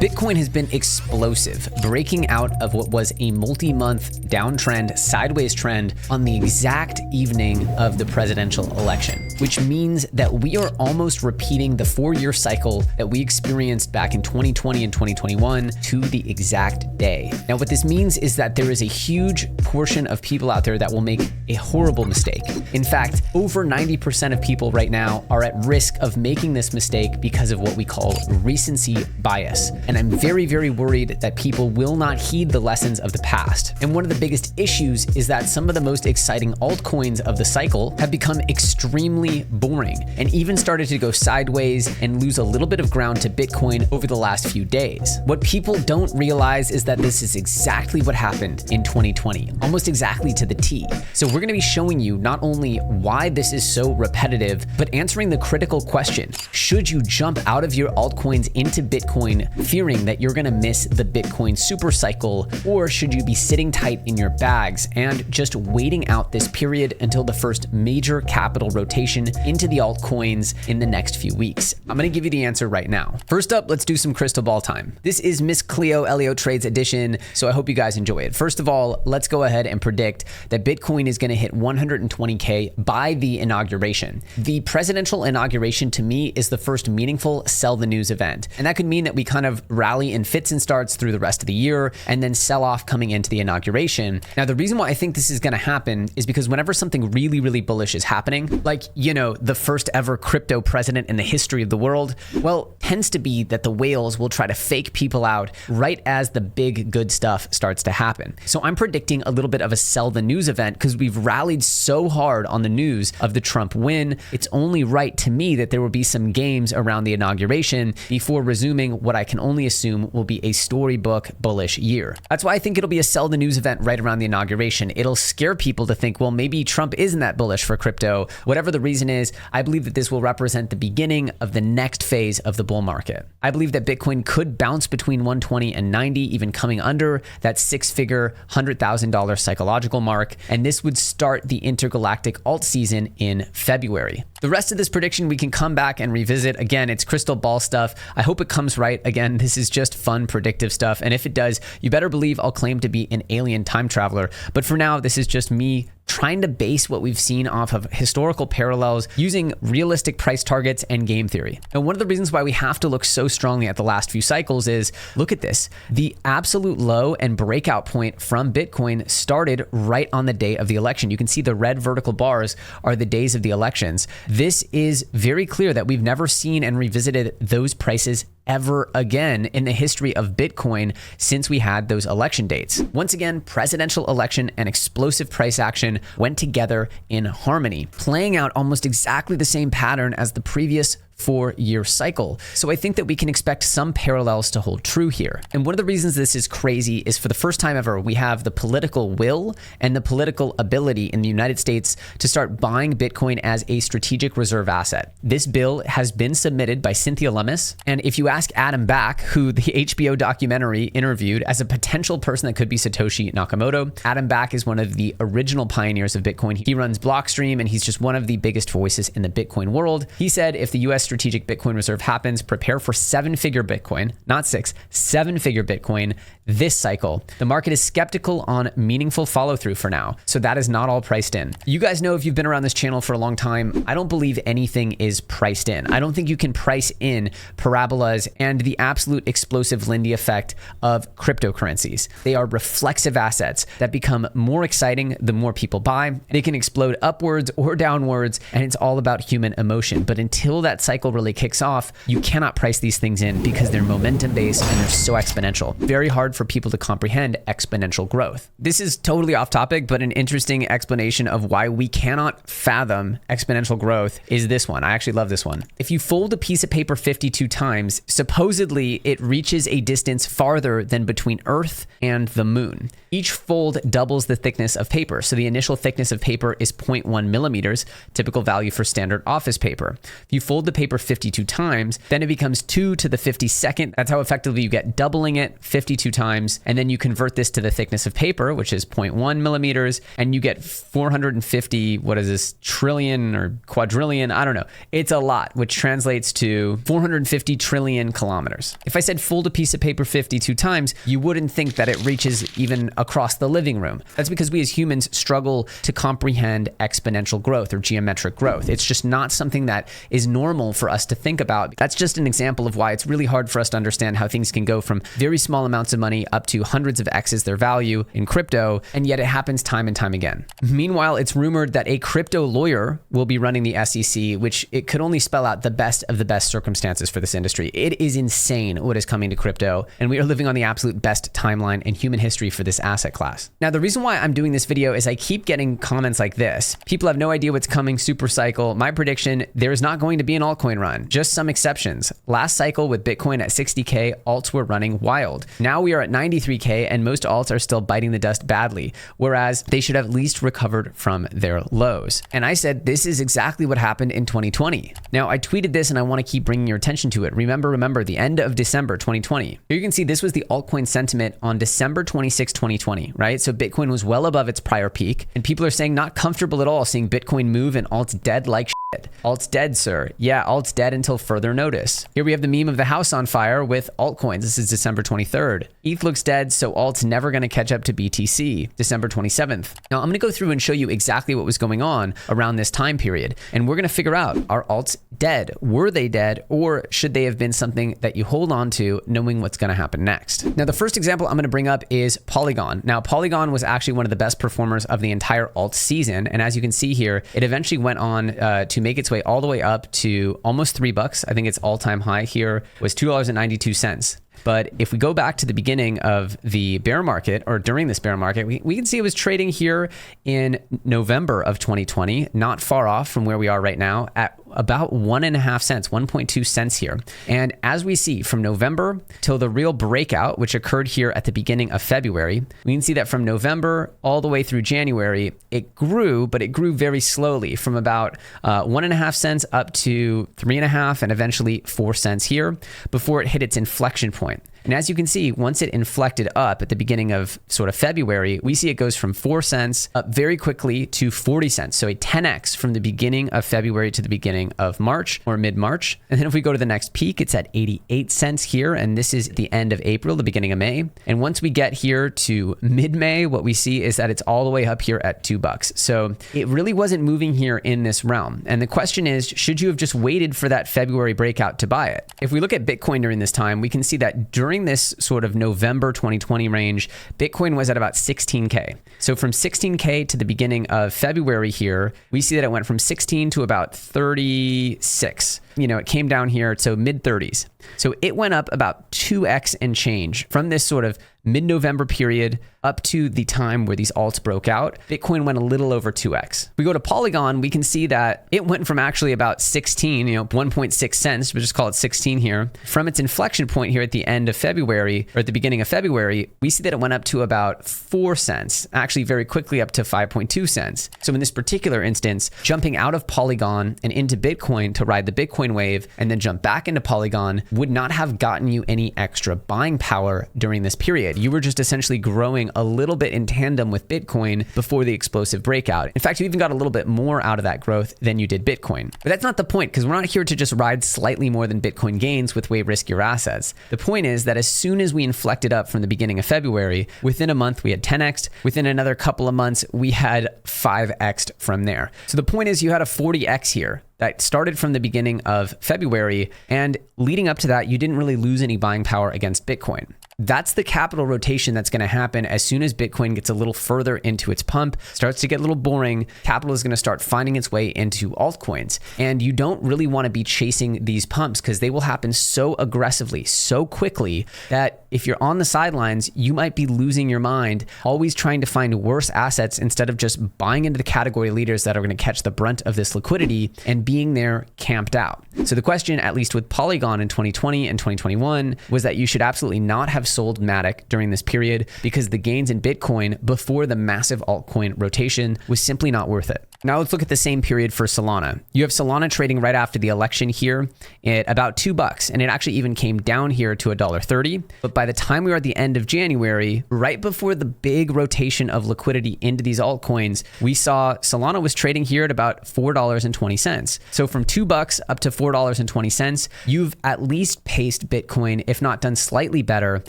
Bitcoin has been explosive, breaking out of what was a multi-month downtrend, sideways trend on the exact evening of the presidential election, which means that we are almost repeating the 4-year cycle that we experienced back in 2020 and 2021 to the exact day. Now, what this means is that there is a huge portion of people out there that will make a horrible mistake. In fact, over 90% of people right now are at risk of making this mistake because of what we call recency bias. And I'm very, very worried that people will not heed the lessons of the past. And one of the biggest issues is that some of the most exciting altcoins of the cycle have become extremely boring and even started to go sideways and lose a little bit of ground to Bitcoin over the last few days. What people don't realize is that this is exactly what happened in 2020, almost exactly to the T. So we're going to be showing you not only why this is so repetitive, but answering the critical question: should you jump out of your altcoins into Bitcoin fearing that you're going to miss the Bitcoin super cycle, or should you be sitting tight in your bags and just waiting out this period until the first major capital rotation into the altcoins in the next few weeks? I'm going to give you the answer right now. First up, let's do some crystal ball time. This is Miss Cleo EllioTrades edition, so I hope you guys enjoy it. First of all, let's go ahead and predict that Bitcoin is going to hit 120K by the inauguration. The presidential inauguration, to me, is the first meaningful sell the news event. And that could mean that we kind of rally in fits and starts through the rest of the year and then sell off coming into the inauguration. Now, the reason why I think this is going to happen is because whenever something really, really bullish is happening, like, the first ever crypto president in the history of the world, well, tends to be that the whales will try to fake people out right as the big good stuff starts to happen. So I'm predicting a little bit of a sell the news event because we've rallied so hard on the news of the Trump win. It's only right to me that there will be some games around the inauguration before resuming what I can only assume will be a storybook bullish year. That's why I think it'll be a sell the news event right around the inauguration. It'll scare people to think, well, maybe Trump isn't that bullish for crypto. Whatever the reason is, I believe that this will represent the beginning of the next phase of the bull market. I believe that Bitcoin could bounce between 120 and 90, even coming under that six-figure $100,000 psychological mark, and this would start the intergalactic alt season in February. The rest of this prediction we can come back and revisit. Again, it's crystal ball stuff. I hope it comes right. Again, this is just fun predictive stuff, and if it does, you better believe I'll claim to be an alien time traveler. But for now, this is just me trying to base what we've seen off of historical parallels using realistic price targets and game theory. And one of the reasons why we have to look so strongly at the last few cycles is, look at this. The absolute low and breakout point from Bitcoin started right on the day of the election. You can see the red vertical bars are the days of the elections. This is very clear that we've never seen and revisited those prices ever again in the history of Bitcoin since we had those election dates. Once again, presidential election and explosive price action went together in harmony, playing out almost exactly the same pattern as the previous 4-year cycle. So I think that we can expect some parallels to hold true here. And one of the reasons this is crazy is for the first time ever, we have the political will and the political ability in the United States to start buying Bitcoin as a strategic reserve asset. This bill has been submitted by Cynthia Lummis. And if you ask Adam Back, who the HBO documentary interviewed as a potential person that could be Satoshi Nakamoto, Adam Back is one of the original pioneers of Bitcoin. He runs Blockstream and he's just one of the biggest voices in the Bitcoin world. He said, if the US strategic Bitcoin reserve happens, prepare for 7-figure Bitcoin, not 6, 7-figure Bitcoin this cycle. The market is skeptical on meaningful follow through for now. So that is not all priced in. You guys know, if you've been around this channel for a long time, I don't believe anything is priced in. I don't think you can price in parabolas and the absolute explosive Lindy effect of cryptocurrencies. They are reflexive assets that become more exciting the more people buy. They can explode upwards or downwards, and it's all about human emotion. But until that cycle really kicks off, you cannot price these things in because they're momentum based and they're so exponential. Very hard for people to comprehend exponential growth. This is totally off topic, but an interesting explanation of why we cannot fathom exponential growth is this one. I actually love this one. If you fold a piece of paper 52 times, supposedly it reaches a distance farther than between Earth and the moon. Each fold doubles the thickness of paper. So the initial thickness of paper is 0.1 millimeters, typical value for standard office paper. If you fold the paper paper 52 times, then it becomes 2 to the 52nd. That's how effectively you get doubling it 52 times. And then you convert this to the thickness of paper, which is 0.1 millimeters, and you get 450, what is this, trillion or quadrillion? I don't know. It's a lot, which translates to 450 trillion kilometers. If I said fold a piece of paper 52 times, you wouldn't think that it reaches even across the living room. That's because we as humans struggle to comprehend exponential growth or geometric growth. It's just not something that is normal for us to think about. That's just an example of why it's really hard for us to understand how things can go from very small amounts of money up to hundreds of X's their value in crypto, and yet it happens time and time again. Meanwhile, it's rumored that a crypto lawyer will be running the SEC, which it could only spell out the best of the best circumstances for this industry. It is insane what is coming to crypto, and we are living on the absolute best timeline in human history for this asset class. Now, the reason why I'm doing this video is I keep getting comments like this. People have no idea what's coming, super cycle. My prediction, there is not going to be an altcoin run, just some exceptions. Last cycle with Bitcoin at 60K, alts were running wild. Now we are at 93K and most alts are still biting the dust badly, whereas they should have at least recovered from their lows. And I said, this is exactly what happened in 2020. Now I tweeted this and I want to keep bringing your attention to it. Remember the end of December 2020. Here you can see this was the altcoin sentiment on December 26, 2020, right? So Bitcoin was well above its prior peak and people are saying not comfortable at all seeing Bitcoin move and alts dead like shit. Alt's dead, sir. Yeah, alt's dead until further notice. Here we have the meme of the house on fire with altcoins. This is December 23rd. ETH looks dead, so alt's never going to catch up to BTC, December 27th. Now, I'm going to go through and show you exactly what was going on around this time period. And we're going to figure out, are alts dead? Were they dead? Or should they have been something that you hold on to knowing what's going to happen next? Now, the first example I'm going to bring up is Polygon. Now, Polygon was actually one of the best performers of the entire alt season. And as you can see here, it eventually went on to make its way all the way up to almost $3. I think its all-time high here was $2.92. But if we go back to the beginning of the bear market or during this bear market, we can see it was trading here in November of 2020, not far off from where we are right now at about 1.5 cents, 1.2 cents here. And as we see from November till the real breakout, which occurred here at the beginning of February, we can see that from November all the way through January, it grew, but it grew very slowly from about 1.5 cents up to 3.5 and eventually 4 cents here before it hit its inflection point. And as you can see, once it inflected up at the beginning of sort of February, we see it goes from 4 cents up very quickly to 40 cents. So a 10x from the beginning of February to the beginning of March or mid-March. And then if we go to the next peak, it's at 88 cents here. And this is the end of April, the beginning of May. And once we get here to mid-May, what we see is that it's all the way up here at $2. So it really wasn't moving here in this realm. And the question is, should you have just waited for that February breakout to buy it? If we look at Bitcoin during this time, we can see that during this sort of November 2020 range, Bitcoin was at about 16K. So from 16K to the beginning of February here, we see that it went from 16 to about 36. You know, it came down here to mid 30s. So it went up about 2x and change from this sort of mid-November period up to the time where these alts broke out. Bitcoin went a little over 2x. We go to Polygon, we can see that it went from actually about 16, 1.6 cents, but just call it 16 here. From its inflection point here at the end of February, or at the beginning of February, we see that it went up to about 4 cents, actually very quickly up to 5.2 cents. So in this particular instance, jumping out of Polygon and into Bitcoin to ride the Bitcoin wave and then jump back into Polygon would not have gotten you any extra buying power during this period. You were just essentially growing a little bit in tandem with Bitcoin before the explosive breakout. In fact, you even got a little bit more out of that growth than you did Bitcoin. But that's not the point, because we're not here to just ride slightly more than Bitcoin gains with way riskier assets. The point is that as soon as we inflected up from the beginning of February, within a month we had 10x. Within another couple of months, we had 5x'd from there. So the point is you had a 40x here that started from the beginning of February, and leading up to that, you didn't really lose any buying power against Bitcoin. That's the capital rotation that's going to happen as soon as Bitcoin gets a little further into its pump, starts to get a little boring. Capital is going to start finding its way into altcoins. And you don't really want to be chasing these pumps because they will happen so aggressively, so quickly that if you're on the sidelines, you might be losing your mind, always trying to find worse assets instead of just buying into the category leaders that are going to catch the brunt of this liquidity and being there camped out. So the question, at least with Polygon in 2020 and 2021, was that you should absolutely not have sold Matic during this period because the gains in Bitcoin before the massive altcoin rotation was simply not worth it. Now let's look at the same period for Solana. You have Solana trading right after the election here at about $2, and it actually even came down here to $1.30. But by the time we were at the end of January, right before the big rotation of liquidity into these altcoins, we saw Solana was trading here at about $4.20. So from $2 up to $4.20, you've at least paced Bitcoin, if not done slightly better.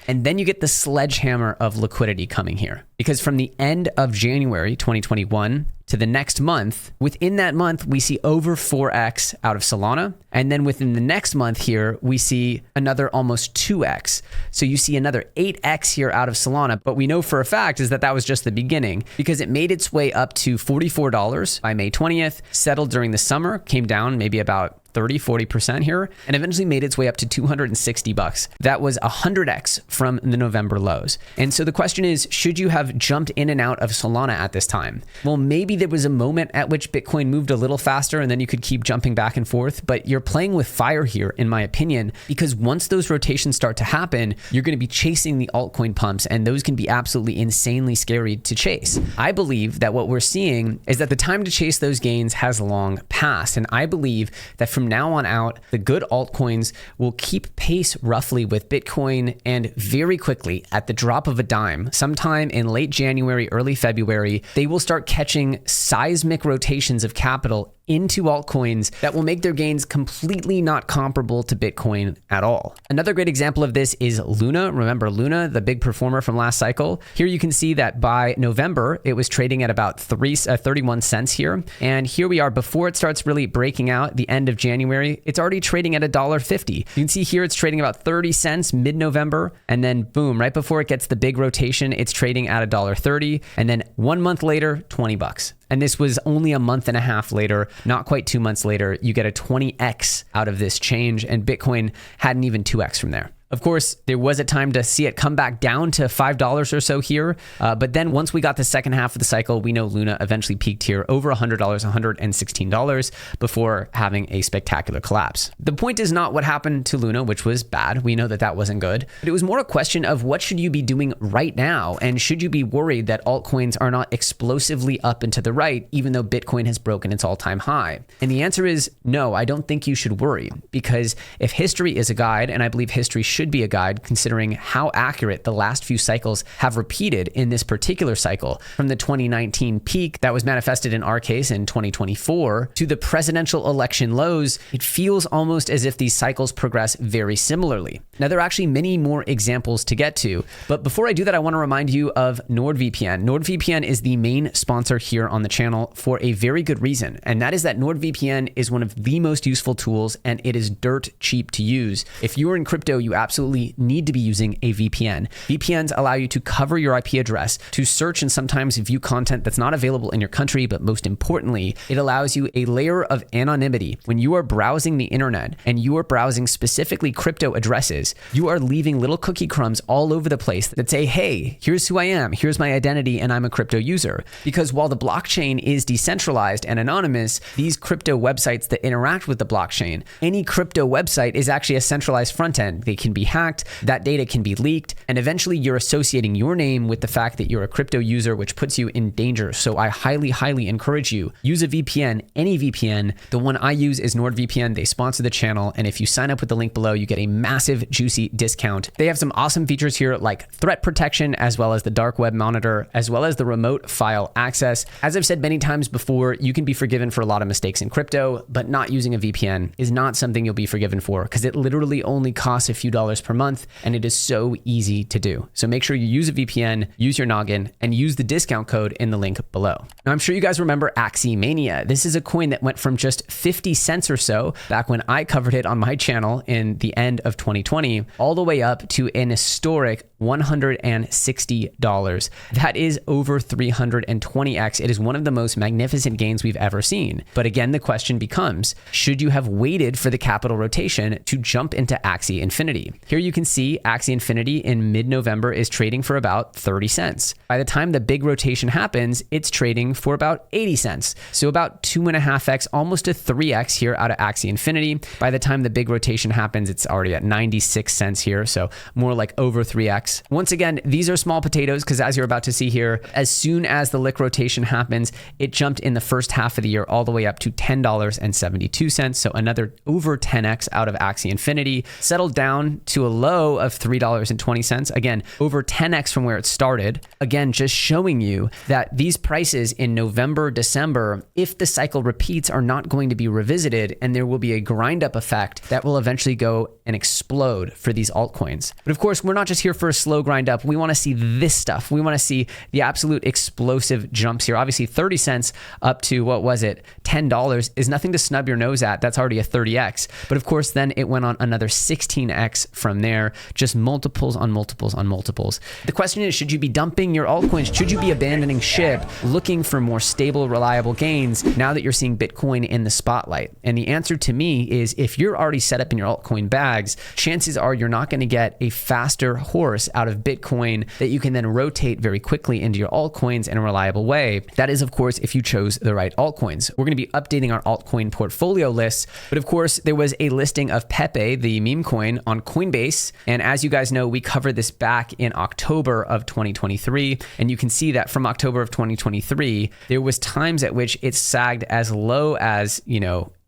And then you get the sledgehammer of liquidity coming here. Because from the end of January 2021 to the next month, within that month, we see over 4x out of Solana. And then within the next month here, we see another almost 2x. So you see another 8x here out of Solana. But we know for a fact is that was just the beginning, because it made its way up to $44 by May 20th, settled during the summer, came down maybe about 30-40% here, and eventually made its way up to $260. That was 100x from the November lows. And so the question is, should you have jumped in and out of Solana at this time? Well, maybe there was a moment at which Bitcoin moved a little faster and then you could keep jumping back and forth, but you're playing with fire here, in my opinion, because once those rotations start to happen, you're going to be chasing the altcoin pumps, and those can be absolutely insanely scary to chase. I believe that what we're seeing is that the time to chase those gains has long passed, and I believe that from now on out, the good altcoins will keep pace roughly with Bitcoin, and very quickly, at the drop of a dime, sometime in late January, early February, they will start catching seismic rotations of capital into altcoins that will make their gains completely not comparable to Bitcoin at all. Another great example of this is Luna. Remember Luna, the big performer from last cycle? Here you can see that by November, it was trading at about 31 cents here. And here we are before it starts really breaking out the end of January. It's already trading at $1.50. You can see here it's trading about 30 cents mid-November. And then boom, right before it gets the big rotation, it's trading at $1.30. And then 1 month later, $20. And this was only a month and a half later, not quite 2 months later, you get a 20x out of this change, and Bitcoin hadn't even 2x from there. Of course, there was a time to see it come back down to $5 or so here. But then once we got the second half of the cycle, we know Luna eventually peaked here over $100, $116 before having a spectacular collapse. The point is not what happened to Luna, which was bad. We know that that wasn't good. But it was more a question of what should you be doing right now? And should you be worried that altcoins are not explosively up and to the right, even though Bitcoin has broken its all-time high? And the answer is no, I don't think you should worry, because if history is a guide, and I believe history should be a guide considering how accurate the last few cycles have repeated in this particular cycle, from the 2019 peak that was manifested in our case in 2024 to the presidential election lows, it feels almost as if these cycles progress very similarly. Now, there are actually many more examples to get to, but before I do that, I want to remind you of NordVPN. NordVPN is the main sponsor here on the channel for a very good reason, and that is that NordVPN is one of the most useful tools, and it is dirt cheap to use. If you are in crypto, you absolutely need to be using a VPN. VPNs allow you to cover your IP address, to search and sometimes view content that's not available in your country, but most importantly, it allows you a layer of anonymity. When you are browsing the internet and you are browsing specifically crypto addresses, you are leaving little cookie crumbs all over the place that say, hey, here's who I am, here's my identity, and I'm a crypto user. Because while the blockchain is decentralized and anonymous, these crypto websites that interact with the blockchain, any crypto website is actually a centralized front end. They can be hacked, that data can be leaked, and eventually you're associating your name with the fact that you're a crypto user, which puts you in danger. So I highly encourage you, use a VPN, any VPN. The one I use is NordVPN. They sponsor the channel, and if you sign up with the link below, you get a massive juicy discount. They have some awesome features here like threat protection, as well as the dark web monitor, as well as the remote file access. As I've said many times before, you can be forgiven for a lot of mistakes in crypto, but not using a VPN is not something you'll be forgiven for, because it literally only costs a few dollars per month, and it is so easy to do. So make sure you use a VPN, use your noggin, and use the discount code in the link below. Now, I'm sure you guys remember Axie Mania. This is a coin that went from just 50 cents or so back when I covered it on my channel in the end of 2020, all the way up to an historic $160. That is over 320x. It is one of the most magnificent gains we've ever seen. But again, the question becomes, should you have waited for the capital rotation to jump into Axie Infinity? Infinity. Here you can see Axie Infinity in mid-November is trading for about 30 cents. By the time the big rotation happens, it's trading for about 80 cents. So about 2.5x, almost a 3x here out of Axie Infinity. By the time the big rotation happens, it's already at 96 cents here. So more like over 3x. Once again, these are small potatoes because as you're about to see here, as soon as the lick rotation happens, it jumped in the first half of the year all the way up to $10.72. So another over 10x out of Axie Infinity, settled down to a low of $3.20. Again, over 10x from where it started. Again, just showing you that these prices in November, December, if the cycle repeats, are not going to be revisited, and there will be a grind up effect that will eventually go and explode for these altcoins. But of course, we're not just here for a slow grind up. We want to see this stuff. We want to see the absolute explosive jumps here. Obviously, 30 cents up to, what was it, $10 is nothing to snub your nose at. That's already a 30x. But of course, then it went on another 16x from there, just multiples on multiples on multiples. The question is, should you be dumping your altcoins? Should you be abandoning ship, looking for more stable, reliable gains now that you're seeing Bitcoin in the spotlight? And the answer to me is, if you're already set up in your altcoin bags, chances are you're not going to get a faster horse out of Bitcoin that you can then rotate very quickly into your altcoins in a reliable way. That is, of course, if you chose the right altcoins. We're going to be updating our altcoin portfolio lists, but of course, there was a listing of Pepe, the meme coin, on Coinbase. And as you guys know, we covered this back in October of 2023. And you can see that from October of 2023, there was times at which it sagged as low as,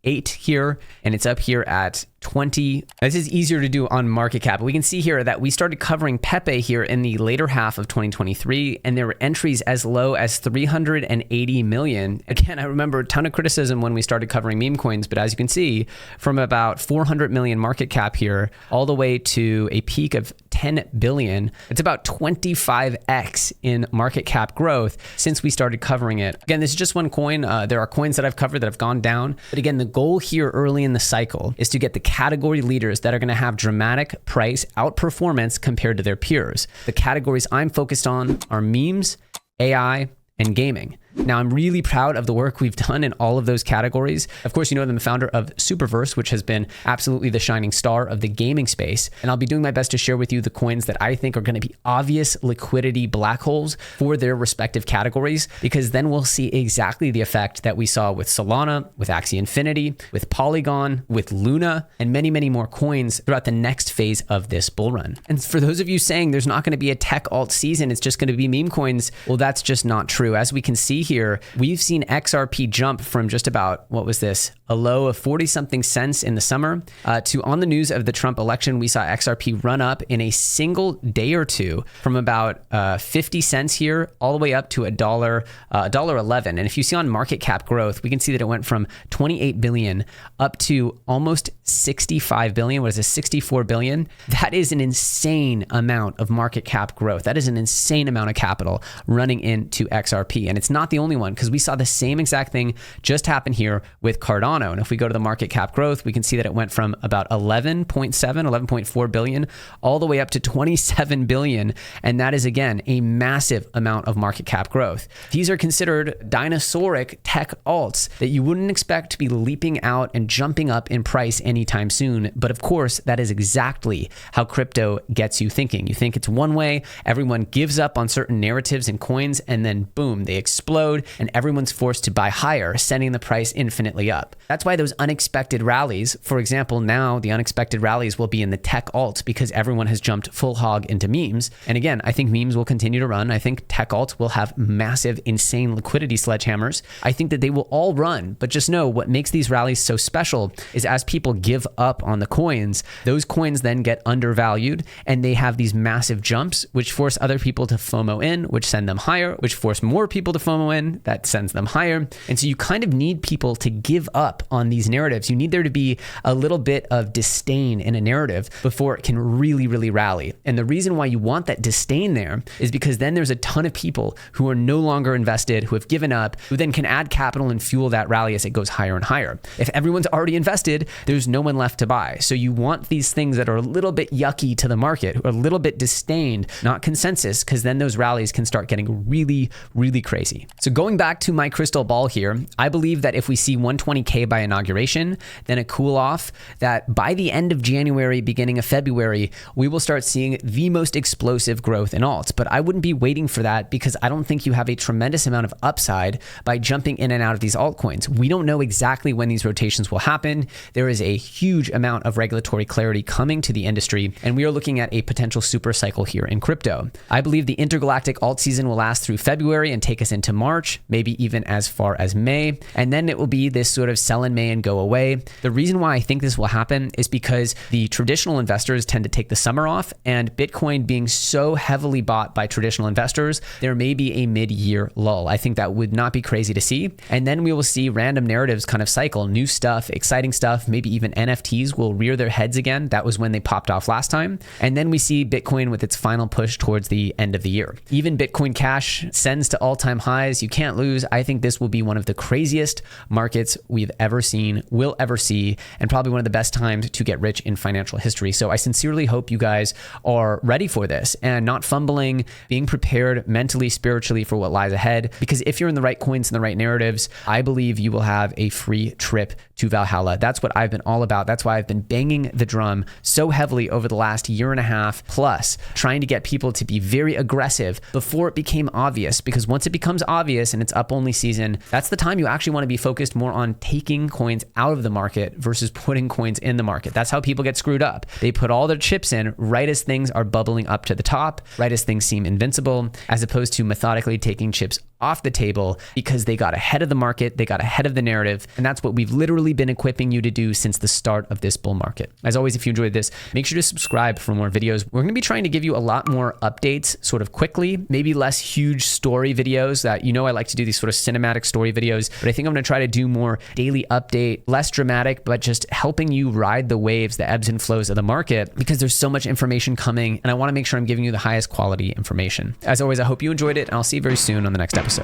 8 here, and it's up here at 20. This is easier to do on market cap. We can see here that we started covering Pepe here in the later half of 2023, and there were entries as low as 380 million. Again, I remember a ton of criticism when we started covering meme coins, but as you can see, from about 400 million market cap here, all the way to a peak of 10 billion, it's about 25x in market cap growth since we started covering it. Again, this is just one coin. There are coins that I've covered that have gone down, but again, the goal here early in the cycle is to get the category leaders that are going to have dramatic price outperformance compared to their peers. The categories I'm focused on are memes, AI, and gaming. Now, I'm really proud of the work we've done in all of those categories. Of course, you know, I'm the founder of Superverse, which has been absolutely the shining star of the gaming space. And I'll be doing my best to share with you the coins that I think are going to be obvious liquidity black holes for their respective categories, because then we'll see exactly the effect that we saw with Solana, with Axie Infinity, with Polygon, with Luna, and many, many more coins throughout the next phase of this bull run. And for those of you saying there's not going to be a tech alt season, it's just going to be meme coins, well, that's just not true. As we can see here, we've seen XRP jump from just about, what was this, a low of 40 something cents in the summer to, on the news of the Trump election, we saw XRP run up in a single day or two from about 50 cents here all the way up to $1.11. And if you see on market cap growth, we can see that it went from 28 billion up to almost 65 billion. What is this, 64 billion? That is an insane amount of market cap growth. That is an insane amount of capital running into XRP. And it's not the only one, because we saw the same exact thing just happen here with Cardano. And if we go to the market cap growth, we can see that it went from about 11.4 billion all the way up to 27 billion. And that is, again, a massive amount of market cap growth. These are considered dinosauric tech alts that you wouldn't expect to be leaping out and jumping up in price anytime soon. But of course, that is exactly how crypto gets you thinking. You think it's one way, everyone gives up on certain narratives and coins, and then boom, they explode and everyone's forced to buy higher, sending the price infinitely up. That's why those unexpected rallies, for example, now the unexpected rallies will be in the tech alts because everyone has jumped full hog into memes. And again, I think memes will continue to run. I think tech alts will have massive, insane liquidity sledgehammers. I think that they will all run, but just know what makes these rallies so special is as people give up on the coins, those coins then get undervalued and they have these massive jumps, which force other people to FOMO in, which send them higher, which force more people to FOMO in, that sends them higher. And so you kind of need people to give up on these narratives. You need there to be a little bit of disdain in a narrative before it can really, really rally. And the reason why you want that disdain there is because then there's a ton of people who are no longer invested, who have given up, who then can add capital and fuel that rally as it goes higher and higher. If everyone's already invested, there's no one left to buy. So you want these things that are a little bit yucky to the market, who are a little bit disdained, not consensus, because then those rallies can start getting really, really crazy. So going back to my crystal ball here, I believe that if we see 120K by inauguration, then a cool off, that by the end of January, beginning of February, we will start seeing the most explosive growth in alts. But I wouldn't be waiting for that because I don't think you have a tremendous amount of upside by jumping in and out of these altcoins. We don't know exactly when these rotations will happen. There is a huge amount of regulatory clarity coming to the industry, and we are looking at a potential super cycle here in crypto. I believe the intergalactic alt season will last through February and take us into March, maybe even as far as May, and then it will be this sort of sell in May and go away. The reason why I think this will happen is because the traditional investors tend to take the summer off, and Bitcoin being so heavily bought by traditional investors, there may be a mid-year lull. I think that would not be crazy to see. And then we will see random narratives kind of cycle, new stuff, exciting stuff, maybe even NFTs will rear their heads again. That was when they popped off last time. And then we see Bitcoin with its final push towards the end of the year. Even Bitcoin Cash sends to all-time highs. You can't lose. I think this will be one of the craziest markets we've ever seen, will ever see, and probably one of the best times to get rich in financial history. So I sincerely hope you guys are ready for this and not fumbling, being prepared mentally, spiritually for what lies ahead. Because if you're in the right coins and the right narratives, I believe you will have a free trip to Valhalla. That's what I've been all about. That's why I've been banging the drum so heavily over the last year and a half plus, trying to get people to be very aggressive before it became obvious. Because once it becomes obvious and it's up only season, that's the time you actually want to be focused more on taking coins out of the market versus putting coins in the market. That's how people get screwed up. They put all their chips in right as things are bubbling up to the top, right as things seem invincible, as opposed to methodically taking chips off the table because they got ahead of the market, they got ahead of the narrative, and that's what we've literally been equipping you to do since the start of this bull market. As always, if you enjoyed this, make sure to subscribe for more videos. We're going to be trying to give you a lot more updates sort of quickly, maybe less huge story videos that, I like to do these sort of cinematic story videos, but I think I'm going to try to do more daily update, less dramatic, but just helping you ride the waves, the ebbs and flows of the market, because there's so much information coming and I want to make sure I'm giving you the highest quality information. As always, I hope you enjoyed it, and I'll see you very soon on the next episode.